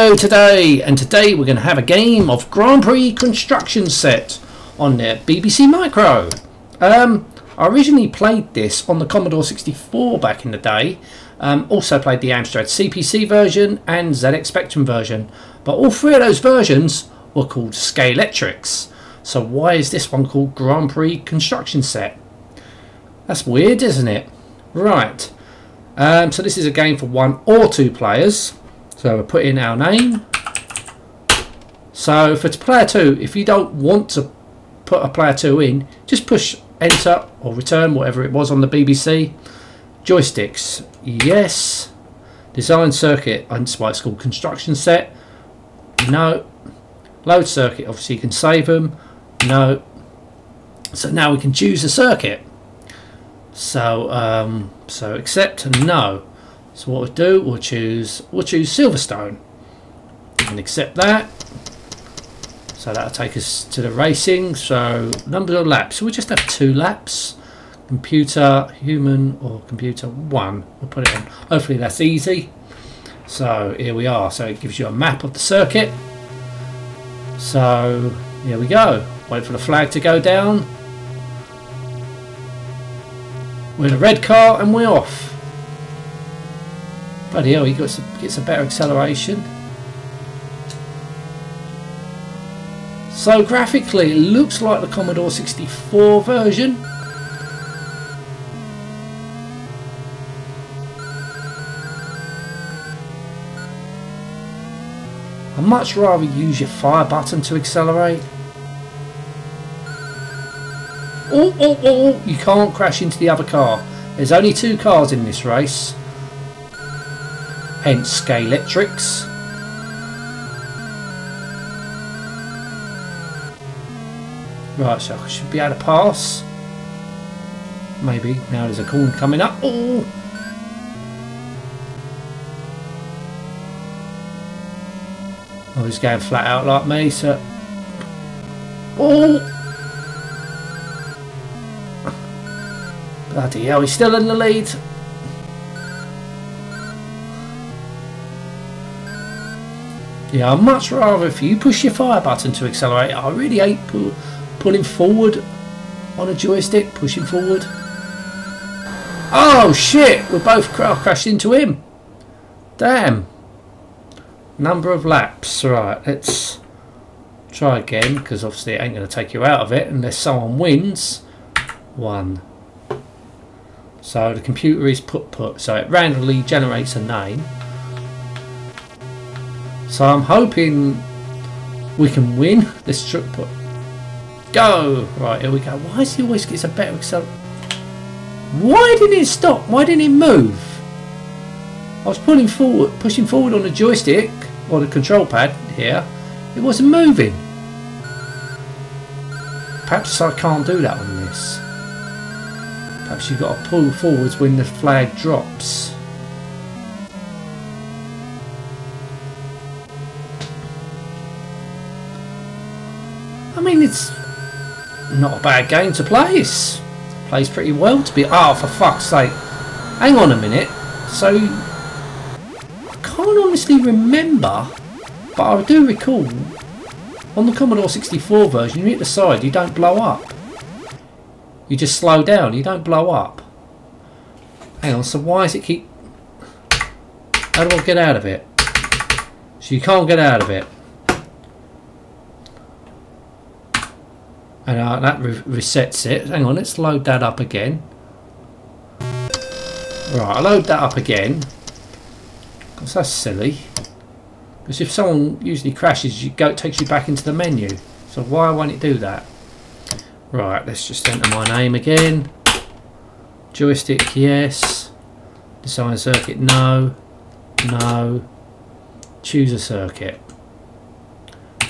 Hello today, and today we're going to have a game of Grand Prix Construction Set on the BBC Micro. I originally played this on the Commodore 64 back in the day. Also played the Amstrad CPC version and ZX Spectrum version, but all three of those versions were called Scalextrics. So why is this one called Grand Prix Construction Set? That's weird, isn't it? Right. So this is a game for 1 or 2 players. So we'll put in our name. So for player 2, if you don't want to put a player 2 in, just push enter or return, whatever it was on the BBC. Joysticks, yes. Design circuit, that's why it's called construction set. No. Load circuit, obviously you can save them. No. So now we can choose a circuit. So so accept and no. So what we'll do, we'll choose Silverstone and accept that. So that'll take us to the racing. So number of laps, so we'll just have 2 laps. Computer, human, or computer 1. We'll put it in. Hopefully that's easy. So here we are. So it gives you a map of the circuit. So here we go. Wait for the flag to go down. We're in a red car and we're off. Bloody hell, he gets a better acceleration. So graphically, it looks like the Commodore 64 version. I'd much rather use your fire button to accelerate. Oh, you can't crash into the other car. There's only 2 cars in this race. Hence Scalextrics. Right, so I should be able to pass. Maybe. Now there's a corn coming up. Oh! Oh, he's going flat out like me, so... Oh! Bloody hell, he's still in the lead. Yeah, I'd much rather if you push your fire button to accelerate. I really hate pulling forward on a joystick, pushing forward. Oh shit, we both crashed into him. Damn. Number of laps. Right, let's try again, because obviously it ain't going to take you out of it unless someone wins. 1. So the computer is put, so it randomly generates a name. So I'm hoping we can win this trip. Go! Right, here we go. Why does he always get a better acceleration? Why didn't it stop? Why didn't it move? I was pushing forward on the joystick or the control pad here. It wasn't moving. Perhaps I can't do that on this. Perhaps you've got to pull forwards when the flag drops. I mean, it's not a bad game to play. It plays pretty well to be. Oh, for fuck's sake! Hang on a minute. So I can't honestly remember, but I do recall on the Commodore 64 version, you hit the side, you don't blow up. You just slow down. You don't blow up. Hang on. So why does it keep? How do I get out of it? So you can't get out of it. And that resets it. Hang on, let's load that up again. Right, I load that up again. Because that's silly. Because if someone usually crashes, it takes you back into the menu. So why won't it do that? Right, let's just enter my name again. Joystick, yes. Design circuit, no. No. Choose a circuit.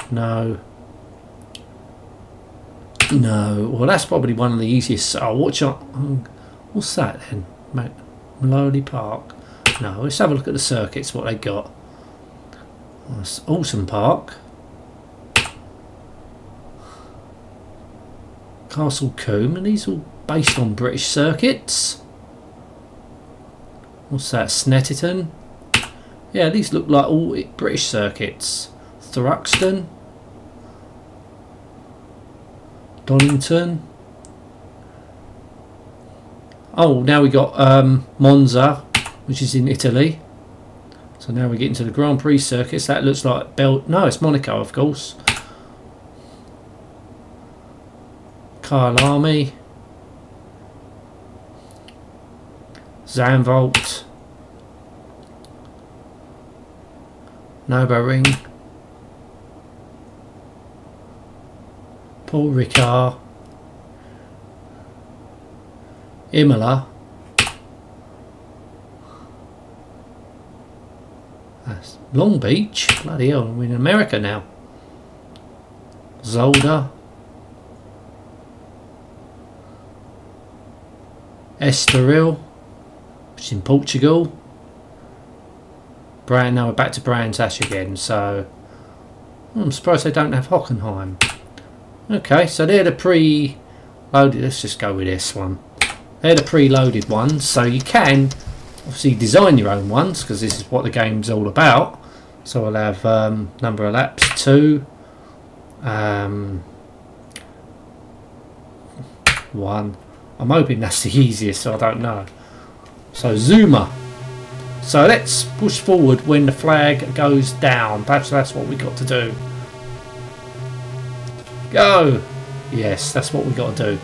No. No, well that's probably one of the easiest. Oh, what's that then? Maloney Park. No, let's have a look at the circuits, what they got. That's Awesome Park. Castle Combe, and these all based on British circuits. What's that? Snetterton. Yeah, these look like all British circuits. Thruxton, Donington. Oh, now we got Monza, which is in Italy. So now we get into the Grand Prix circuits. That looks like no, it's Monaco, of course. Kyalami, Zandvoort, Nürburgring, Paul Ricard, Imola. That's Long Beach. Bloody hell, we're in America now. Zolder, Estoril, which is in Portugal. Now we're back to Brands Hatch again, so I'm surprised they don't have Hockenheim. Okay, so they're the pre-loaded. Let's just go with this one. They're the pre-loaded ones, so you can obviously design your own ones because this is what the game's all about. So we'll have number of laps 2, 1. I'm hoping that's the easiest, so I don't know. So Zuma. So let's push forward when the flag goes down. Perhaps that's what we got to do. Go! Yes, that's what we got to do.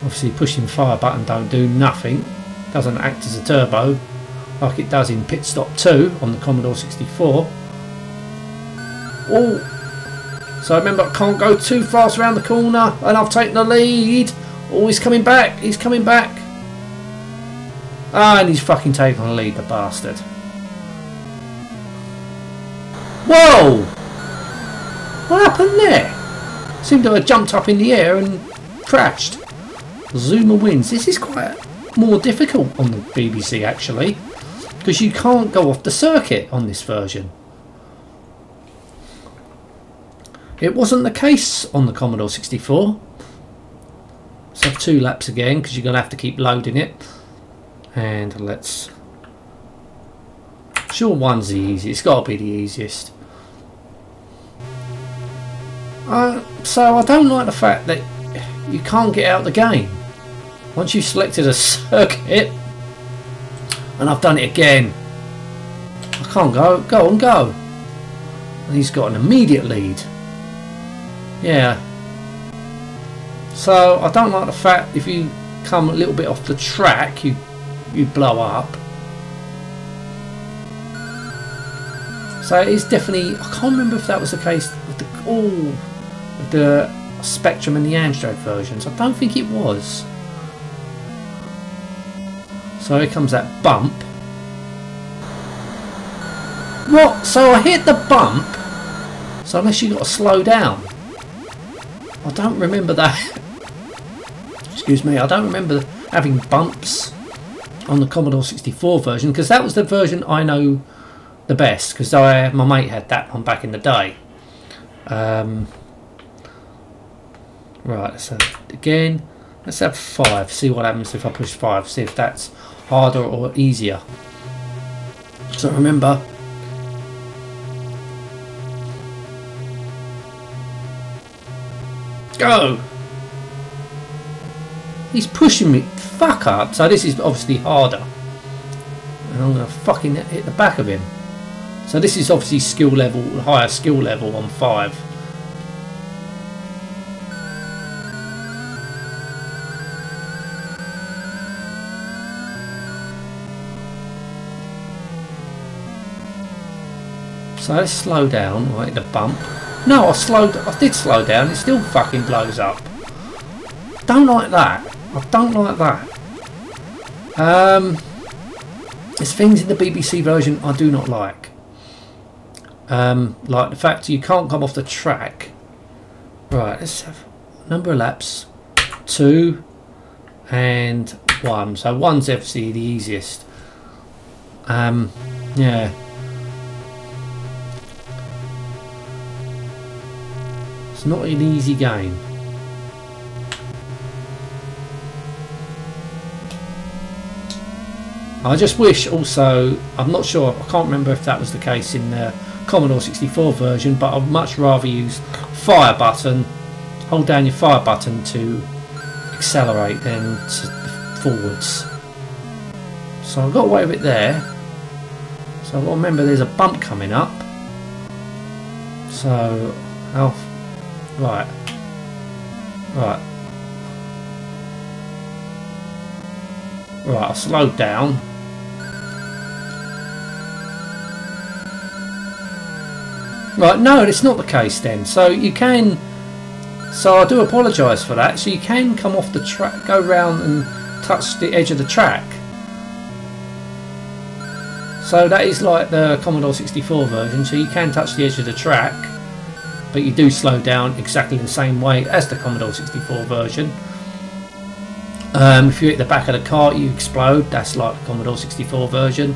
Obviously pushing fire button don't do nothing. Doesn't act as a turbo like it does in Pit Stop 2 on the Commodore 64. Oh! So remember, I can't go too fast around the corner, and I've taken the lead. Oh, he's coming back. He's coming back. Ah, and he's fucking taken the lead, the bastard. Whoa! What happened there? Seemed to have jumped up in the air and crashed. Zuma wins. This is quite more difficult on the BBC actually, because you can't go off the circuit on this version. It wasn't the case on the Commodore 64. So 2 laps again, because you're going to have to keep loading it. And let's... Sure, 1's the easiest. It's got to be the easiest. So I don't like the fact that you can't get out of the game. Once you've selected a circuit, and I've done it again, I can't go. Go on, go. And he's got an immediate lead. Yeah. So I don't like the fact if you come a little bit off the track, you blow up. So it is definitely. I can't remember if that was the case with the Spectrum and the Amstrad versions. I don't think it was. So here comes that bump. What? So I hit the bump. So unless you got to slow down. I don't remember that. Excuse me, I don't remember having bumps on the Commodore 64 version, because that was the version I know the best, because my mate had that one back in the day. Right, so again, let's have 5, see what happens if I push 5, see if that's harder or easier. So remember, go! He's pushing me, fuck up. So this is obviously harder. And I'm going to fucking hit the back of him. So this is obviously skill level, higher skill level on 5. So let's slow down, right, the bump. No, I did slow down, it still fucking blows up. Don't like that. I don't like that. There's things in the BBC version I do not like. Like the fact you can't come off the track. Right, let's have number of laps. 2 and 1. So 1's obviously the easiest. Yeah. It's not an easy game. I just wish also, I'm not sure, I can't remember if that was the case in the Commodore 64 version, but I'd much rather use fire button, hold down your fire button to accelerate than forwards. So I've got away with it there. So I've got to remember there's a bump coming up. So, right. Right, I'll slow down. Right, no, it's not the case then. So you can, so I do apologise for that. So you can come off the track, go round and touch the edge of the track. So that is like the Commodore 64 version. So you can touch the edge of the track, but you do slow down exactly the same way as the Commodore 64 version. If you hit the back of the car, you explode. That's like the Commodore 64 version.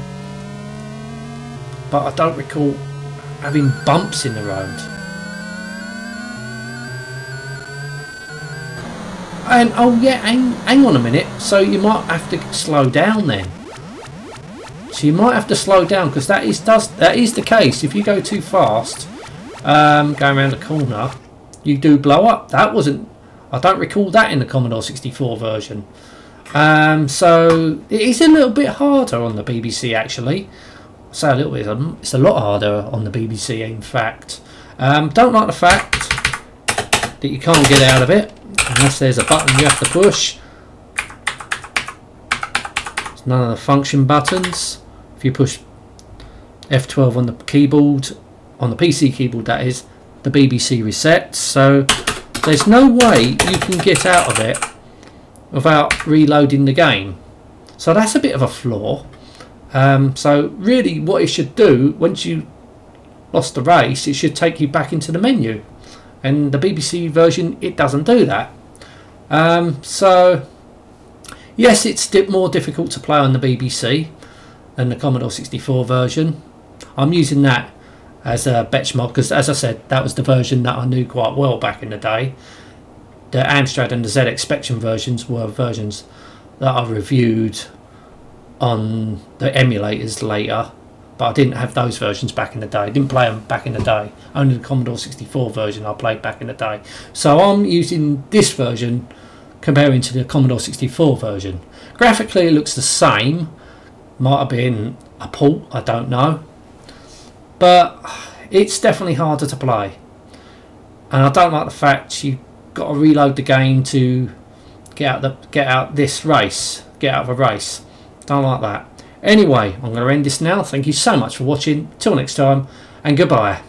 But I don't recall having bumps in the road. And oh yeah, hang on a minute. So you might have to slow down then. So you might have to slow down, because that is the case. If you go too fast, going around the corner, you do blow up. That wasn't, I don't recall that in the Commodore 64 version. So it is a little bit harder on the BBC actually. So a little bit, it's a lot harder on the BBC in fact. Don't like the fact that you can't get out of it unless there's a button you have to push. It's none of the function buttons. If you push F12 on the keyboard, on the PC keyboard that is, the BBC resets. So there's no way you can get out of it without reloading the game. So that's a bit of a flaw. So really what it should do, once you lost the race, it should take you back into the menu. And the BBC version, it doesn't do that. So yes, it's more difficult to play on the BBC than the Commodore 64 version. I'm using that as a benchmark because, as I said, that was the version that I knew quite well back in the day. The Amstrad and the ZX Spectrum versions were versions that I reviewed on the emulators later, but I didn't have those versions back in the day. I didn't play them back in the day. Only the Commodore 64 version I played back in the day. So I'm using this version comparing to the Commodore 64 version. Graphically it looks the same. Might have been a port, I don't know. But it's definitely harder to play. And I don't like the fact you've got to reload the game to get out this race. Get out of a race. Don't like that. Anyway, I'm going to end this now. Thank you so much for watching. Till next time, and goodbye.